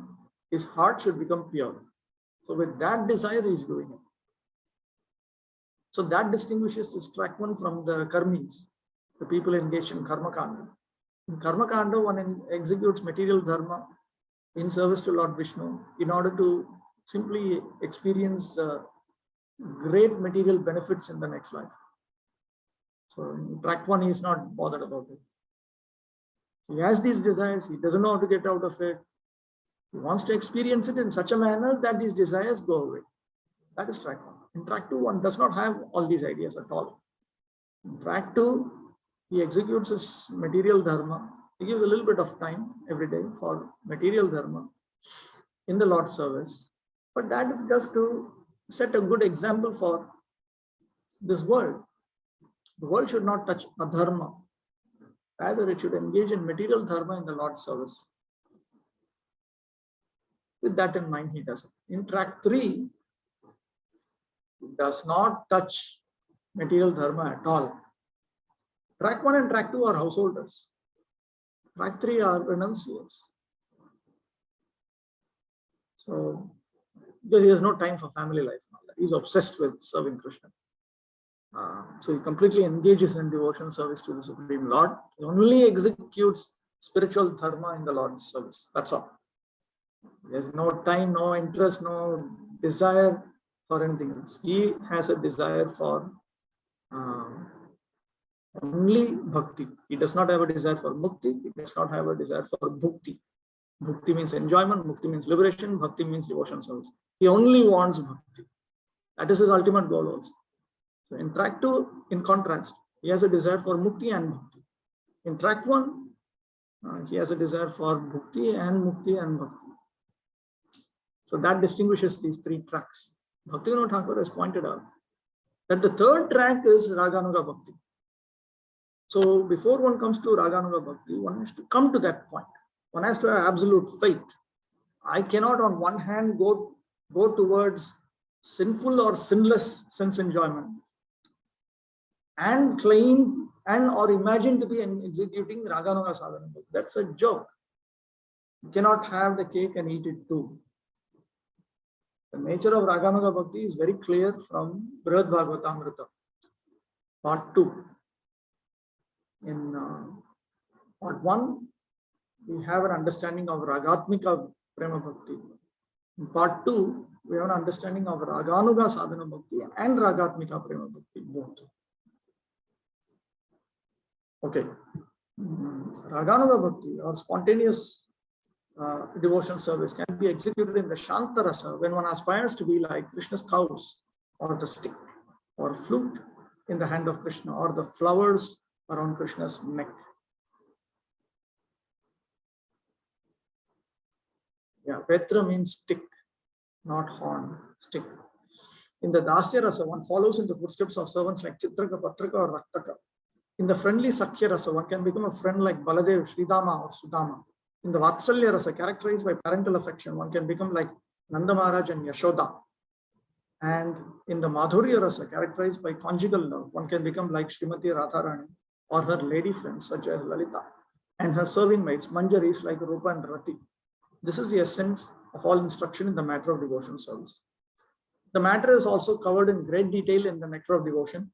A: His heart should become pure. So with that desire, he is doing it. So that distinguishes this track one from the karmis, the people engaged in karma kanda. In karma kanda, one executes material dharma in service to Lord Vishnu in order to simply experience great material benefits in the next life. So in track one, he is not bothered about it. He has these desires, he doesn't know how to get out of it. He wants to experience it in such a manner that these desires go away. That is track one. In track two, one does not have all these ideas at all. In track two, he executes his material dharma. He gives a little bit of time every day for material dharma in the Lord's service. But that is just to set a good example for this world. The world should not touch adharma. Rather, it should engage in material dharma in the Lord's service. With that in mind, he does it. In track 3, it does not touch material dharma at all. Track 1 and track 2 are householders. Track 3 are renunciates. So, because he has no time for family life. He's obsessed with serving Krishna. So he completely engages in devotion service to the Supreme Lord. He only executes spiritual dharma in the Lord's service. That's all. He has no time, no interest, no desire for anything else. He has a desire for only bhakti. He does not have a desire for mukti. He does not have a desire for bhukti. Bhukti means enjoyment. Mukti means liberation. Bhakti means devotion service. He only wants bhakti. That is his ultimate goal also. So in track 2, in contrast, he has a desire for mukti and bhakti. In track 1, he has a desire for bhukti and mukti and bhakti. So that distinguishes these 3 tracks. Bhaktivinoda Thakur has pointed out that the 3rd track is Raganuga Bhakti. So before one comes to Raganuga Bhakti, one has to come to that point. One has to have absolute faith. I cannot on one hand go towards sinful or sinless sense enjoyment and claim or imagine to be executing Raganuga Sadhana. That's a joke. You cannot have the cake and eat it too. The nature of Raganuga Bhakti is very clear from Brihad Bhagavatamrita, part 2. In part 1, we have an understanding of Ragatmika Prema Bhakti. In part 2, we have an understanding of Raganuga Sadhana Bhakti and Ragatmika Prema Bhakti, both. Okay. Raganuga Bhakti or spontaneous devotion service can be executed in the Shanta Rasa when one aspires to be like Krishna's cows, or the stick or flute in the hand of Krishna, or the flowers around Krishna's neck. Yeah, Petra means stick, not horn, stick. In the Dasya Rasa, one follows in the footsteps of servants like Chitraka, Patraka, or Raktaka. In the friendly Sakhya Rasa, one can become a friend like Baladev, Sridama, or Sudama. In the Vatsalya Rasa, characterized by parental affection, one can become like Nanda Maharaj and Yashoda. And in the Madhurya Rasa, characterized by conjugal love, one can become like Srimati Radharani or her lady friends such as Lalita, and her serving maids, Manjaris like Rupa and Rati. This is the essence of all instruction in the matter of devotion service. The matter is also covered in great detail in the Nectar of Devotion,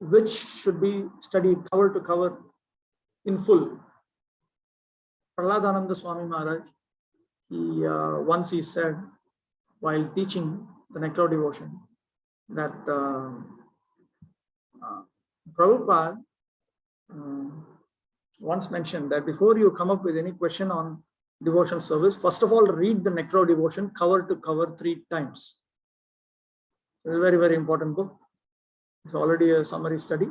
A: which should be studied cover to cover in full. Prahladananda Swami Maharaj, once he said, while teaching the Nectar of Devotion, that Prabhupada once mentioned that before you come up with any question on devotion service, first of all, read the Nectar of Devotion cover to cover 3 times. It's a very, very important book. It's already a summary study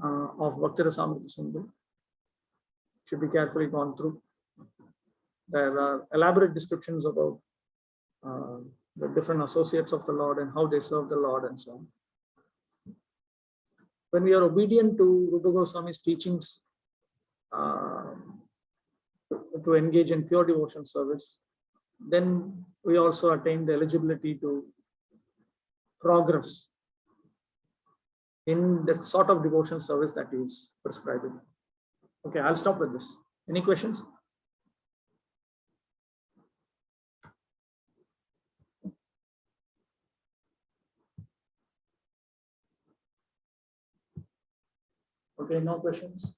A: of Bhakti-rasamrita Sindhu. Should be carefully gone through. There are elaborate descriptions about the different associates of the Lord and how they serve the Lord and so on. When we are obedient to Rupa Goswami's teachings to engage in pure devotion service, then we also attain the eligibility to progress in that sort of devotion service that is prescribed. Okay, I'll stop with this. Any questions? Okay, no questions.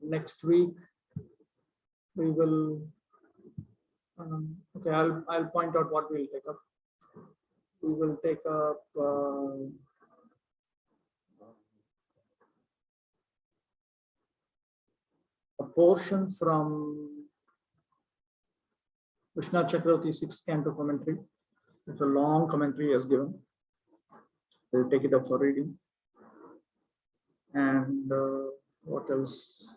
A: Next week we will. Okay, I'll point out what we'll take up. We will take up a portion from Vishnu Chakravarti's 6th canto commentary. It's a long commentary as given. We'll take it up for reading. And what else?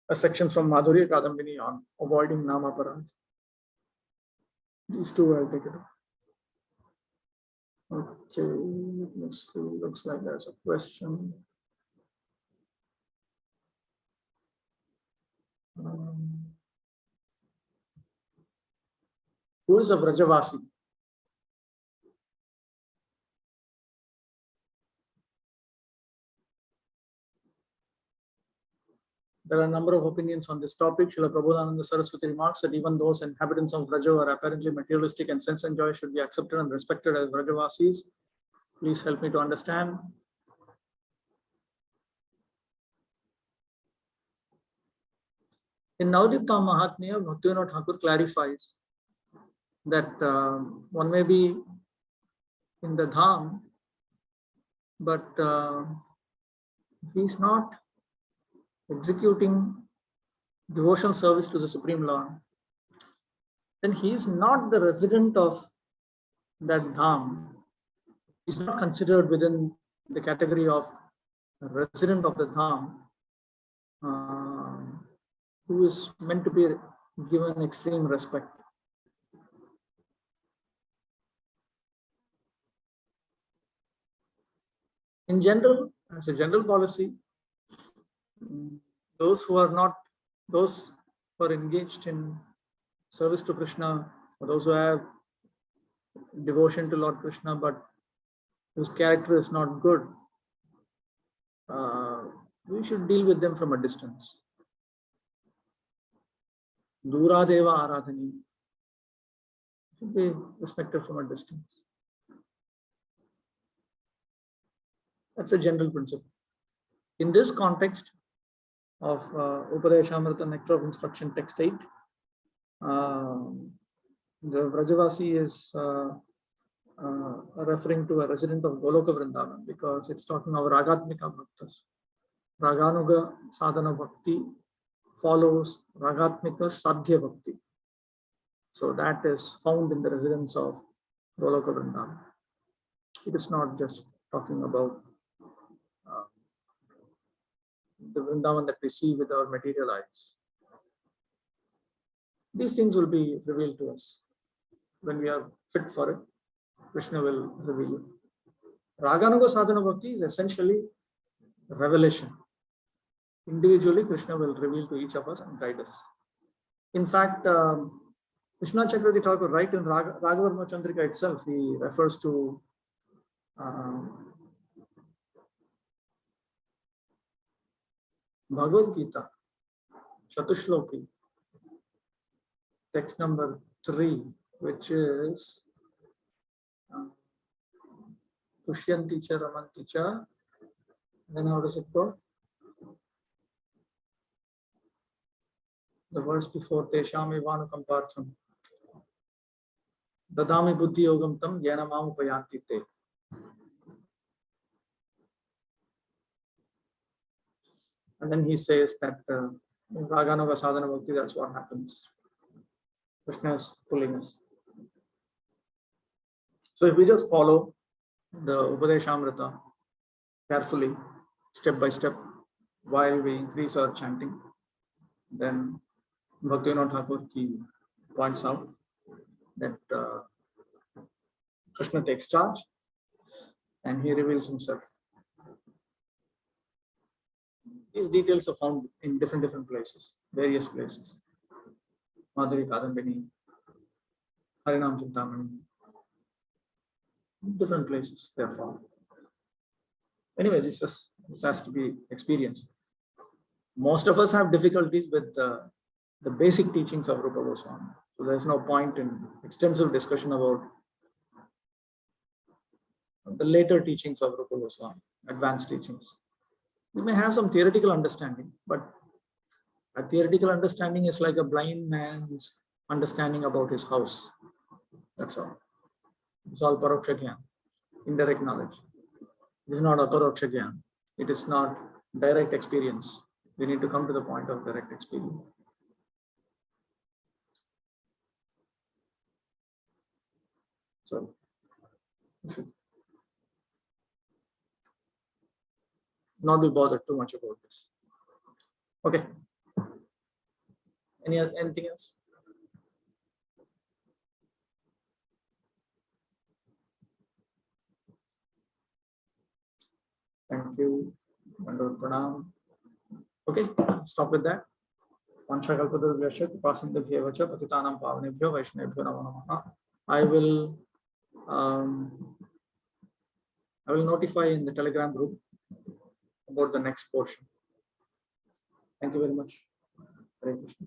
A: A section from Madhurya Kadambini on avoiding Nāmāśraya-bhakti. These 2 I'll take it up. Okay, let's see. Looks like there's a question. Who is a Vrajavasi? There are a number of opinions on this topic. Srila Prabhupada Saraswati remarks that even those inhabitants of Vraja who are apparently materialistic and sense enjoy should be accepted and respected as Vrajavasis. Please help me to understand. In Navadipta Mahatmya, Bhaktivinoda Thakur clarifies that one may be in the Dham, but if he is not executing devotional service to the Supreme Lord, then he is not the resident of that Dham. He is not considered within the category of resident of the Dham, who is meant to be given extreme respect. In general, as a general policy, those who are engaged in service to Krishna, or those who have devotion to Lord Krishna, but whose character is not good, we should deal with them from a distance. Duradeva Aradhani should be respected from a distance. That's a general principle. In this context of Upadeśāmṛta, Nectar of Instruction, text 8, the Vrajavasi is referring to a resident of Goloka Vrindavan, because it's talking of Ragatmika Bhaktas. Raganuga Sadhana Bhakti follows Ragatmika Sadhya Bhakti. So that is found in the residence of Goloka Vrindavan. It is not just talking about the Vrindavan that we see with our material eyes. These things will be revealed to us. When we are fit for it, Krishna will reveal it. Raganuga Sadhana Bhakti is essentially revelation. Individually, Krishna will reveal to each of us and guide us. In fact, Krishna Chakravarti Thakur, right in Raghavarma Chandrika itself, he refers to Bhagavad Gita, Chatushloki, text number 3, which is Tushyanti cha Ramanti cha. Then how does it go? The verse before Tesham Evanukampartham. Dadami Buddhi Yogam Tam Yena Mam Upayanti Te. And then he says that Raganuga Sadhana Bhakti, that's what happens. Krishna is pulling us. So if we just follow the Upadeśāmṛta carefully, step by step, while we increase our chanting, then Bhaktivinoda Thakur points out that Krishna takes charge and he reveals himself. These details are found in different places, various places. Madhuri Kadambini, Harinam Chintamani, different places they are found. Anyway, this has to be experienced. Most of us have difficulties with the basic teachings of Rupa Goswami. So there is no point in extensive discussion about the later teachings of Rupa Goswami, advanced teachings. We may have some theoretical understanding, but a theoretical understanding is like a blind man's understanding about his house. That's all. It's all Paroksha Gyan, indirect knowledge. It is not Aparoksha Gyan. It is not direct experience. We need to come to the point of direct experience. So, we should not be bothered too much about this. Okay. Anything else? Thank you. Dandavad pranam. Okay, stop with that. Vanchakalpadurvyasya kripasindubhyevacha patitanam pavanebhyo vaishnavebhyo namo namaha. I will notify in the Telegram group about the next portion. Thank you very much. Hare Krishna.